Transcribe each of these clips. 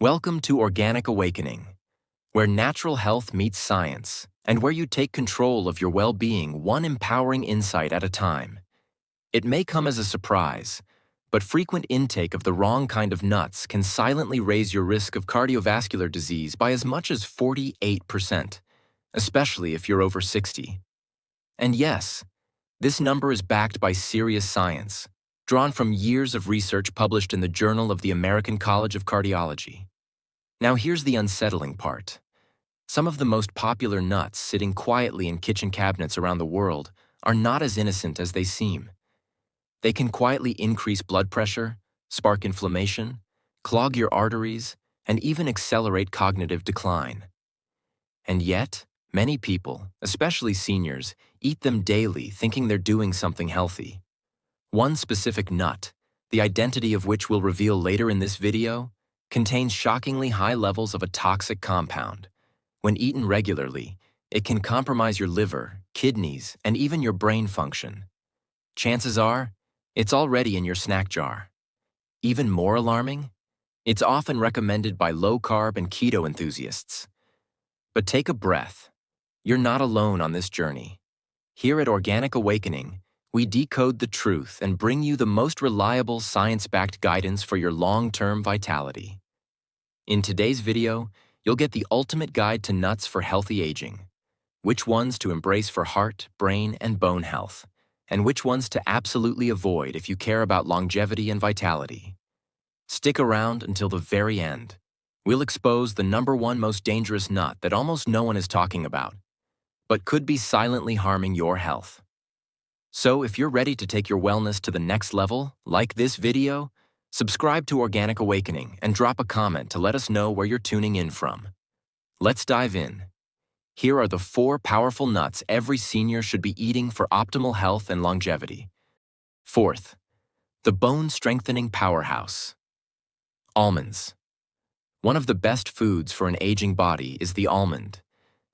Welcome to Organic Awakening, where natural health meets science and where you take control of your well-being one empowering insight at a time. It may come as a surprise, but frequent intake of the wrong kind of nuts can silently raise your risk of cardiovascular disease by as much as 48%, especially if you're over 60. And yes, this number is backed by serious science, drawn from years of research published in the Journal of the American College of Cardiology. Now here's the unsettling part. Some of the most popular nuts sitting quietly in kitchen cabinets around the world are not as innocent as they seem. They can quietly increase blood pressure, spark inflammation, clog your arteries, and even accelerate cognitive decline. And yet, many people, especially seniors, eat them daily thinking they're doing something healthy. One specific nut, the identity of which we'll reveal later in this video, contains shockingly high levels of a toxic compound. When eaten regularly, it can compromise your liver, kidneys, and even your brain function. Chances are, it's already in your snack jar. Even more alarming, it's often recommended by low-carb and keto enthusiasts. But take a breath. You're not alone on this journey. Here at Organic Awakening, we decode the truth and bring you the most reliable science-backed guidance for your long-term vitality. In today's video, you'll get the ultimate guide to nuts for healthy aging, which ones to embrace for heart, brain, and bone health, and which ones to absolutely avoid if you care about longevity and vitality. Stick around until the very end. We'll expose the #1 most dangerous nut that almost no one is talking about, but could be silently harming your health. So if you're ready to take your wellness to the next level, like this video, subscribe to Organic Awakening and drop a comment to let us know where you're tuning in from. Let's dive in. Here are the 4 powerful nuts every senior should be eating for optimal health and longevity. Fourth, the bone-strengthening powerhouse. Almonds. One of the best foods for an aging body is the almond,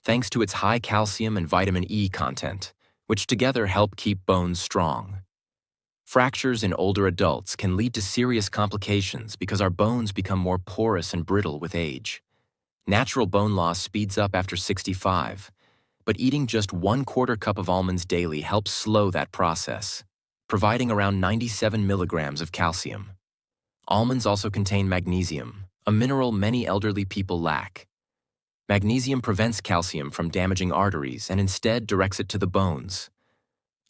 thanks to its high calcium and vitamin E content, which together help keep bones strong. Fractures in older adults can lead to serious complications because our bones become more porous and brittle with age. Natural bone loss speeds up after 65, but eating just 1/4 cup of almonds daily helps slow that process, providing around 97 milligrams of calcium. Almonds also contain magnesium, a mineral many elderly people lack. Magnesium prevents calcium from damaging arteries and instead directs it to the bones.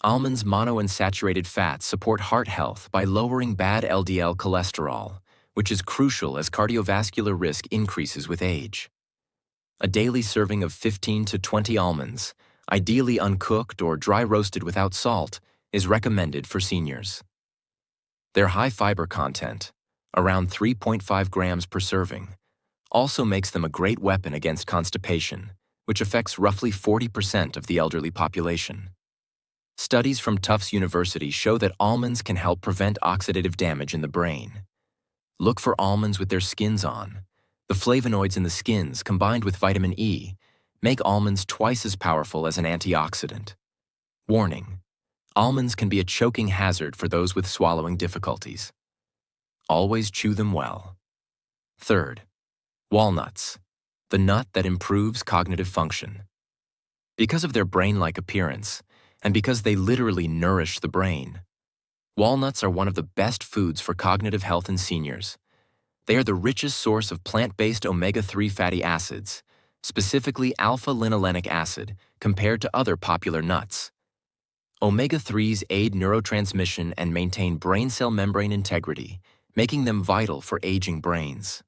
Almonds' monounsaturated fats support heart health by lowering bad LDL cholesterol, which is crucial as cardiovascular risk increases with age. A daily serving of 15 to 20 almonds, ideally uncooked or dry roasted without salt, is recommended for seniors. Their high fiber content, around 3.5 grams per serving, also makes them a great weapon against constipation, which affects roughly 40% of the elderly population. Studies from Tufts University show that almonds can help prevent oxidative damage in the brain. Look for almonds with their skins on. The flavonoids in the skins, combined with vitamin E, make almonds twice as powerful as an antioxidant. Warning: almonds can be a choking hazard for those with swallowing difficulties. Always chew them well. Third, walnuts, the nut that improves cognitive function. Because of their brain-like appearance, and because they literally nourish the brain, walnuts are one of the best foods for cognitive health in seniors. They are the richest source of plant-based omega-3 fatty acids, specifically alpha-linolenic acid, compared to other popular nuts. Omega-3s aid neurotransmission and maintain brain cell membrane integrity, making them vital for aging brains.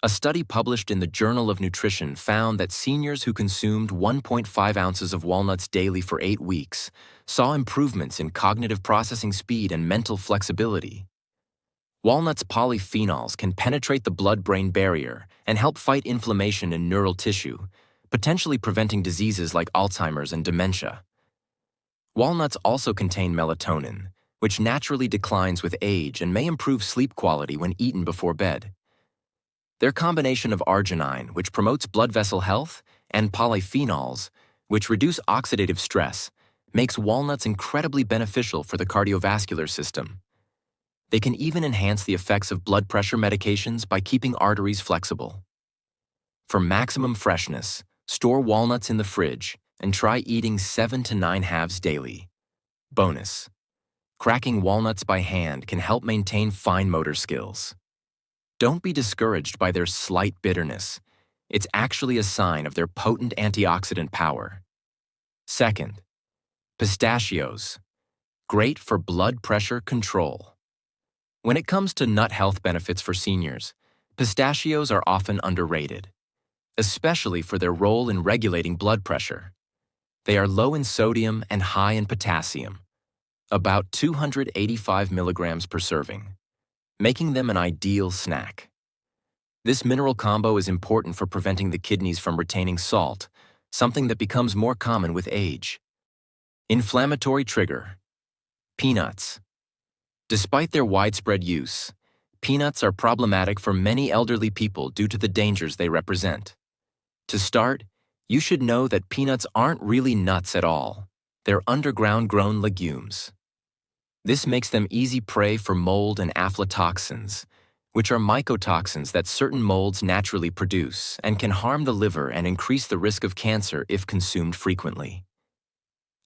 A study published in the Journal of Nutrition found that seniors who consumed 1.5 ounces of walnuts daily for 8 weeks saw improvements in cognitive processing speed and mental flexibility. Walnuts' polyphenols can penetrate the blood-brain barrier and help fight inflammation in neural tissue, potentially preventing diseases like Alzheimer's and dementia. Walnuts also contain melatonin, which naturally declines with age and may improve sleep quality when eaten before bed. Their combination of arginine, which promotes blood vessel health, and polyphenols, which reduce oxidative stress, makes walnuts incredibly beneficial for the cardiovascular system. They can even enhance the effects of blood pressure medications by keeping arteries flexible. For maximum freshness, store walnuts in the fridge and try eating 7 to 9 halves daily. Bonus: cracking walnuts by hand can help maintain fine motor skills. Don't be discouraged by their slight bitterness. It's actually a sign of their potent antioxidant power. Second, pistachios. Great for blood pressure control. When it comes to nut health benefits for seniors, pistachios are often underrated, especially for their role in regulating blood pressure. They are low in sodium and high in potassium, about 285 milligrams per serving, making them an ideal snack. This mineral combo is important for preventing the kidneys from retaining salt, something that becomes more common with age. Inflammatory trigger. Peanuts. Despite their widespread use, peanuts are problematic for many elderly people due to the dangers they represent. To start, you should know that peanuts aren't really nuts at all. They're underground-grown legumes. This makes them easy prey for mold and aflatoxins, which are mycotoxins that certain molds naturally produce and can harm the liver and increase the risk of cancer if consumed frequently.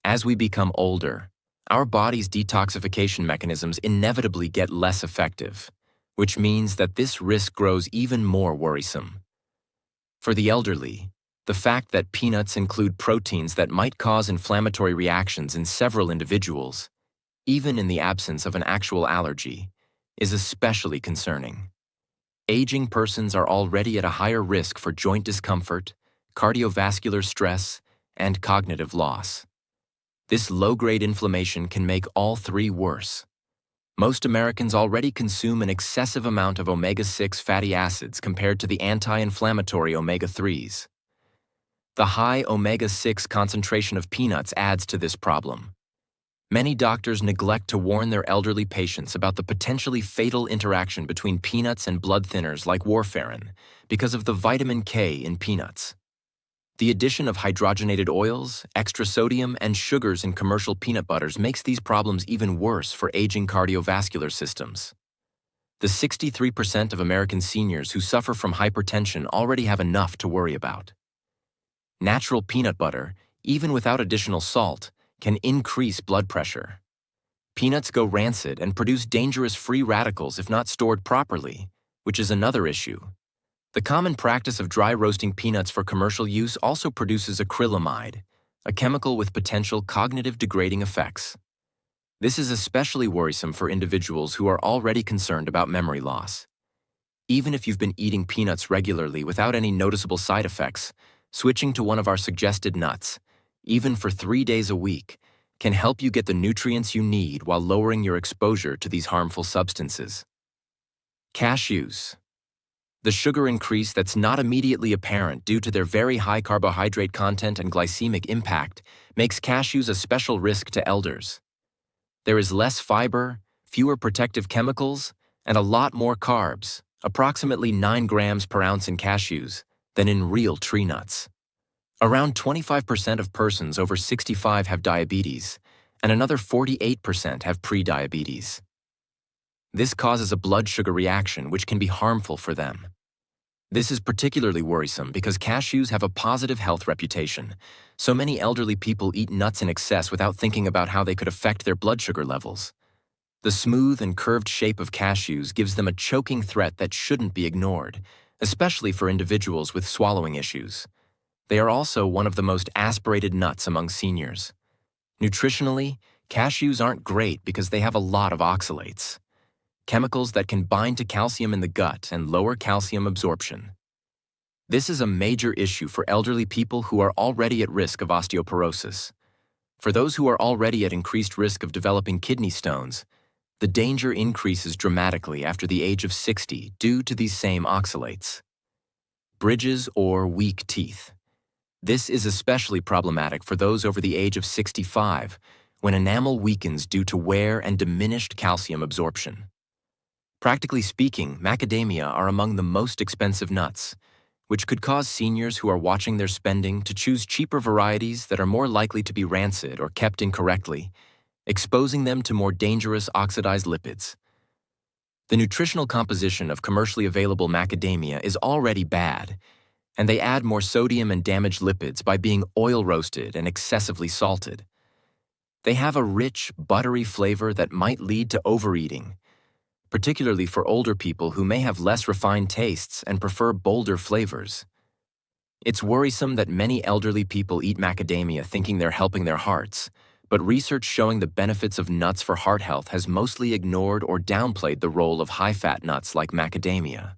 As we become older, our body's detoxification mechanisms inevitably get less effective, which means that this risk grows even more worrisome. For the elderly, the fact that peanuts include proteins that might cause inflammatory reactions in several individuals, even in the absence of an actual allergy, is especially concerning. Aging persons are already at a higher risk for joint discomfort, cardiovascular stress, and cognitive loss. This low-grade inflammation can make all three worse. Most Americans already consume an excessive amount of omega-6 fatty acids compared to the anti-inflammatory omega-3s. The high omega-6 concentration of peanuts adds to this problem. Many doctors neglect to warn their elderly patients about the potentially fatal interaction between peanuts and blood thinners like warfarin because of the vitamin K in peanuts. The addition of hydrogenated oils, extra sodium, and sugars in commercial peanut butters makes these problems even worse for aging cardiovascular systems. The 63% of American seniors who suffer from hypertension already have enough to worry about. Natural peanut butter, even without additional salt, can increase blood pressure. Peanuts go rancid and produce dangerous free radicals if not stored properly, which is another issue. The common practice of dry roasting peanuts for commercial use also produces acrylamide, a chemical with potential cognitive degrading effects. This is especially worrisome for individuals who are already concerned about memory loss. Even if you've been eating peanuts regularly without any noticeable side effects, switching to one of our suggested nuts, even for 3 days a week, can help you get the nutrients you need while lowering your exposure to these harmful substances. Cashews. The sugar increase that's not immediately apparent due to their very high carbohydrate content and glycemic impact makes cashews a special risk to elders. There is less fiber, fewer protective chemicals, and a lot more carbs, approximately 9 grams per ounce in cashews, than in real tree nuts. Around 25% of persons over 65 have diabetes, and another 48% have prediabetes. This causes a blood sugar reaction which can be harmful for them. This is particularly worrisome because cashews have a positive health reputation. So many elderly people eat nuts in excess without thinking about how they could affect their blood sugar levels. The smooth and curved shape of cashews gives them a choking threat that shouldn't be ignored, especially for individuals with swallowing issues. They are also one of the most aspirated nuts among seniors. Nutritionally, cashews aren't great because they have a lot of oxalates, chemicals that can bind to calcium in the gut and lower calcium absorption. This is a major issue for elderly people who are already at risk of osteoporosis. For those who are already at increased risk of developing kidney stones, the danger increases dramatically after the age of 60 due to these same oxalates. Bridges or weak teeth. This is especially problematic for those over the age of 65, when enamel weakens due to wear and diminished calcium absorption. Practically speaking, macadamia are among the most expensive nuts, which could cause seniors who are watching their spending to choose cheaper varieties that are more likely to be rancid or kept incorrectly, exposing them to more dangerous oxidized lipids. The nutritional composition of commercially available macadamia is already bad, and they add more sodium and damaged lipids by being oil roasted and excessively salted. They have a rich, buttery flavor that might lead to overeating, particularly for older people who may have less refined tastes and prefer bolder flavors. It's worrisome that many elderly people eat macadamia thinking they're helping their hearts, but research showing the benefits of nuts for heart health has mostly ignored or downplayed the role of high-fat nuts like macadamia.